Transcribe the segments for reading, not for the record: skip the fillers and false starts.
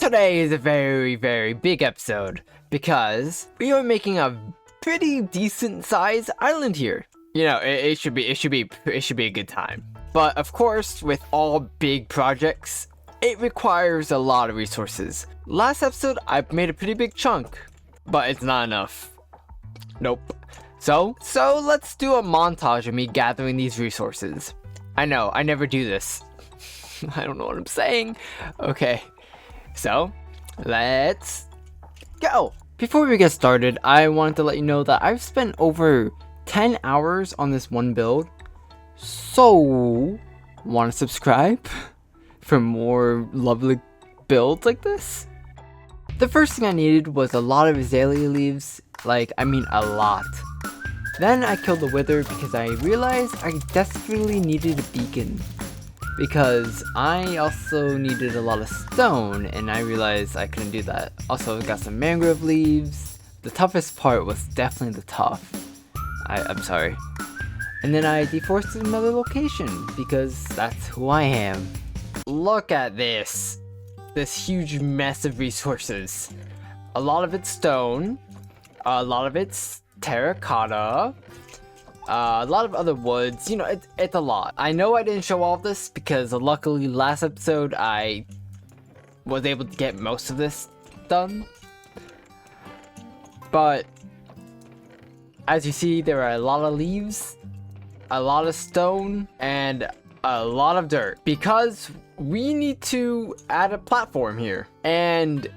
Today is a very big episode because we are making a pretty decent sized island here. You know, it should be a good time. But of course, with all big projects, it requires a lot of resources. Last episode, I made a pretty big chunk, but it's not enough. Nope. So let's do a montage of me gathering these resources. I know, I never do this. I don't know what I'm saying. Okay, so let's go. Before we get started, I wanted to let you know that I've spent over 10 hours on this one build. So, want to subscribe for more lovely builds like this? The first thing I needed was a lot of azalea leaves, a lot. Then I killed the wither because I realized I desperately needed a beacon. Because I also needed a lot of stone, and I realized I couldn't do that. Also, I got some mangrove leaves. The toughest part was definitely the tough. I'm sorry. And then I deforested another location, because that's who I am. Look at this. This huge mess of resources. A lot of it's stone. A lot of it's terracotta. A lot of other woods, you know, it's a lot. I know I didn't show all of this because luckily last episode I was able to get most of this done. But as you see, there are a lot of leaves, a lot of stone, and a lot of dirt because we need to add a platform here. And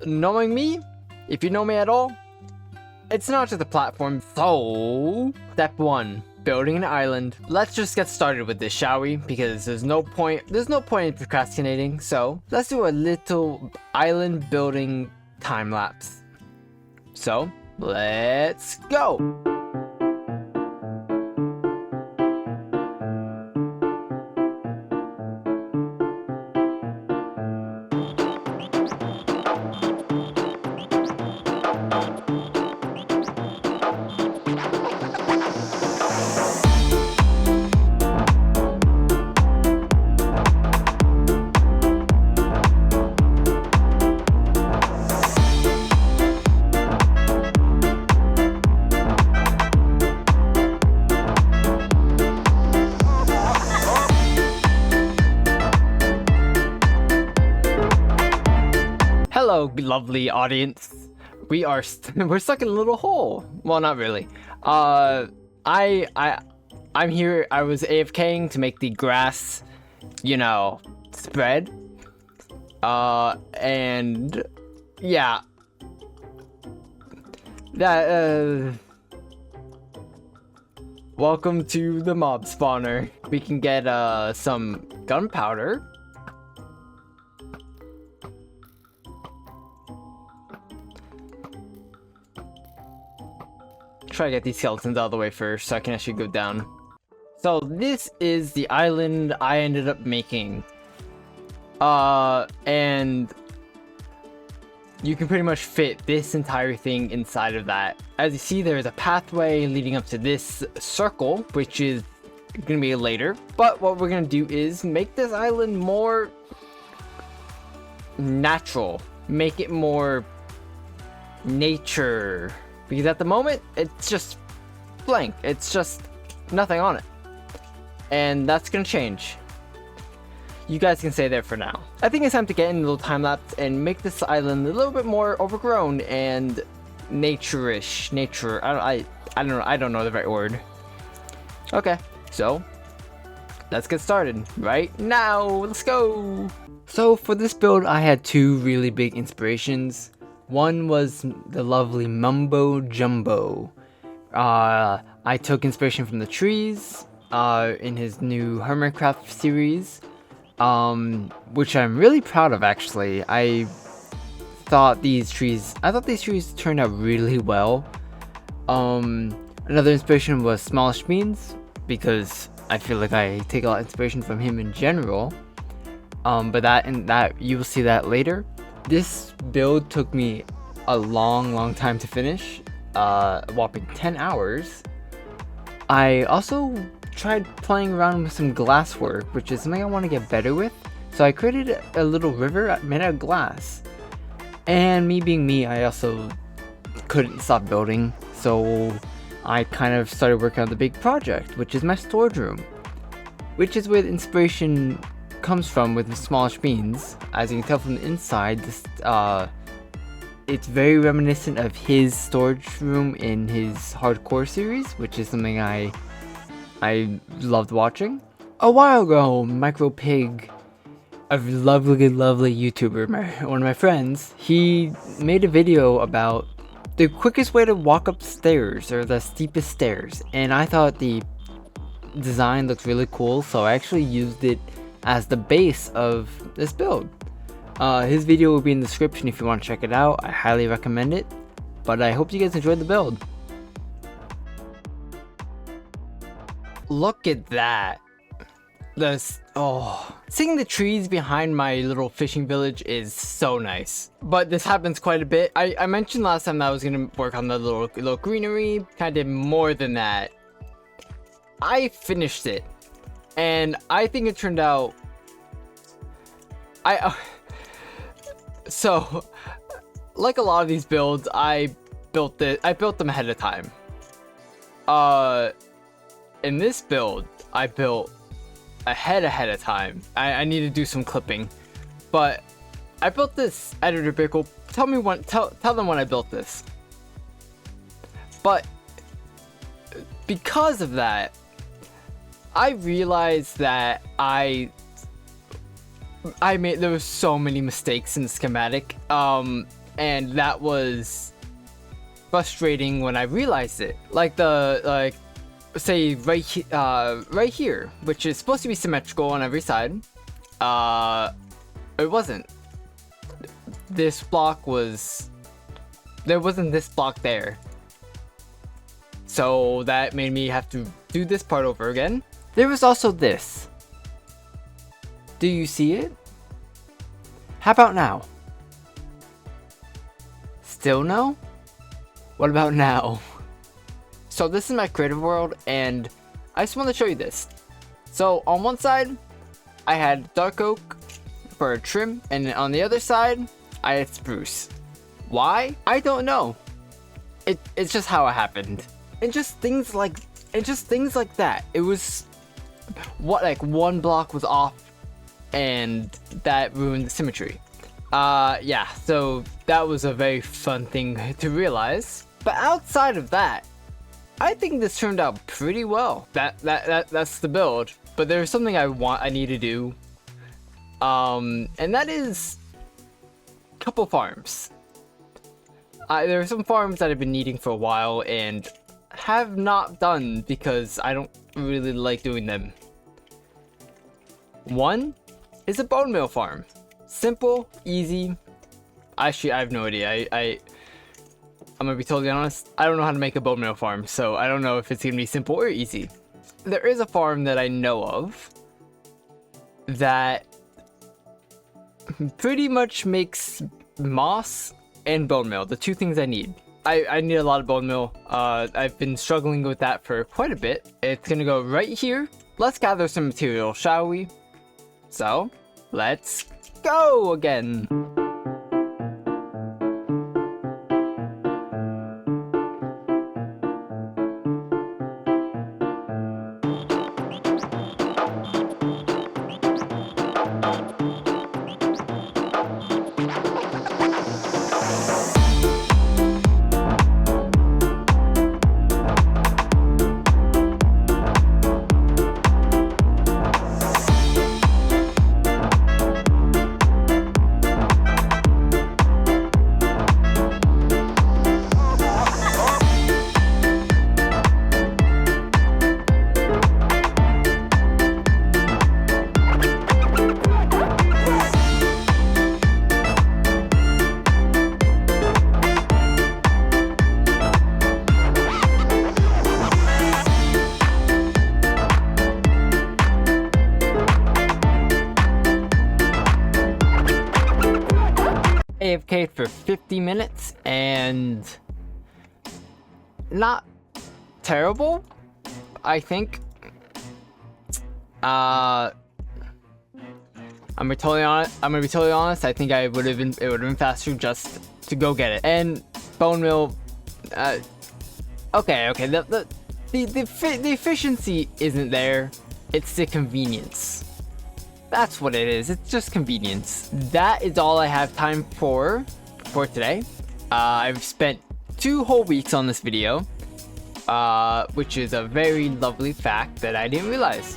knowing me, if you know me at all, it's not just a platform. So, step 1, building an island. Let's just get started with this, shall we? Because there's no point in procrastinating. So, let's do a little island building time lapse. So, let's go. Hello, lovely audience. We're stuck in a little hole. Well, not really. I'm here. I was AFKing to make the grass, you know, spread. And yeah. Welcome to the mob spawner. We can get some gunpowder. Try to get these skeletons out of the way first so I can actually go down. So this is the island I ended up making. And you can pretty much fit this entire thing inside of that. As you see, there is a pathway leading up to this circle, which is gonna be later. But what we're gonna do is make this island more natural. Make it more nature. Because at the moment, it's just blank. It's just nothing on it. And that's gonna change. You guys can stay there for now. I think it's time to get in a little time lapse and make this island a little bit more overgrown and nature-ish. I don't know the right word. Okay, so let's get started right now. Let's go. So for this build, I had two really big inspirations. One was the lovely Mumbo Jumbo. I took inspiration from the trees in his new Hermitcraft series, which I'm really proud of actually. I thought these trees turned out really well. Another inspiration was Smallish Beans, because I feel like I take a lot of inspiration from him in general. But that you will see that later. This build took me a long time to finish, a whopping 10 hours. I also tried playing around with some glass work, which is something I want to get better with. So I created a little river made out of glass. And me being me, I also couldn't stop building, so I kind of started working on the big project, which is my storage room, which is where the inspiration comes from with the smallish beans. As you can tell from the inside, this it's very reminiscent of his storage room in his hardcore series, which is something I loved watching. A while ago, Micro Pig, a lovely YouTuber, one of my friends, he made a video about the quickest way to walk up stairs, or the steepest stairs, and I thought the design looked really cool, so I actually used it as the base of this build. His video will be in the description if you want to check it out. I highly recommend it, but I hope you guys enjoyed the build. Look at that. Seeing the trees behind my little fishing village is so nice. But this happens quite a bit. I mentioned last time that I was gonna work on the little greenery. Kind of did more than that. I finished it, and I think it turned out. So, like a lot of these builds, I built them ahead of time. In this build, I built ahead of time. I need to do some clipping, but I built this. Editor Bikle, tell them when I built this. But because of that, I realized that there was so many mistakes in the schematic, and that was frustrating when I realized it. Say right here, which is supposed to be symmetrical on every side, it wasn't. This block there wasn't this block there, so that made me have to do this part over again. There was also this. Do you see it? How about now? Still no? What about now? So this is my creative world, and I just want to show you this. So on one side, I had dark oak for a trim, and on the other side, I had spruce. Why? I don't know. It's just how it happened. And just things like that. It was one block was off, and that ruined the symmetry. Yeah, so that was a very fun thing to realize. But outside of that, I think this turned out pretty well. That's the build. But there's something I need to do. And that is a couple farms. There are some farms that I've been needing for a while and have not done because I don't really like doing them. One is a bonemeal farm. Simple, easy. Actually, I have no idea. I'm gonna be totally honest, I don't know how to make a bonemeal farm, so I don't know if it's gonna be simple or easy. There is a farm that I know of that pretty much makes moss and bonemeal, the two things I need. I need a lot of bonemeal. I've been struggling with that for quite a bit. It's gonna go right here. Let's gather some material, shall we? So, let's go again. AFK for 50 minutes and not terrible, I think. I'm gonna be totally honest. I think it would have been faster just to go get it. And bone meal, okay. The efficiency isn't there. It's the convenience. That's what it is. It's just convenience. That is all I have time for today. I've spent 2 whole weeks on this video, which is a very lovely fact that I didn't realize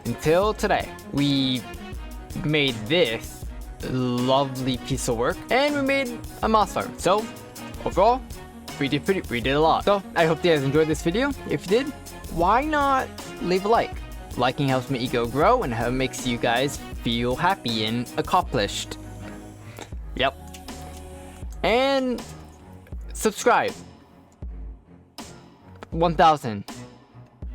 until today. We made this lovely piece of work, and we made a moss farm. So overall, we did a lot. So I hope you guys enjoyed this video. If you did, why not leave a like? Liking helps my ego grow and it makes you guys feel happy and accomplished. Yep. And subscribe. 1,000.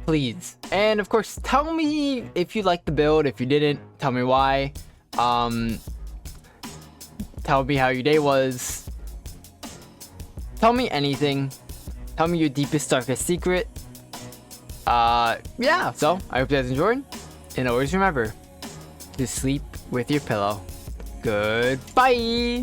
Please. And of course, tell me if you liked the build. If you didn't, tell me why. Tell me how your day was. Tell me anything. Tell me your deepest, darkest secret. Yeah. So, I hope you guys enjoyed. And always remember to sleep with your pillow. Goodbye.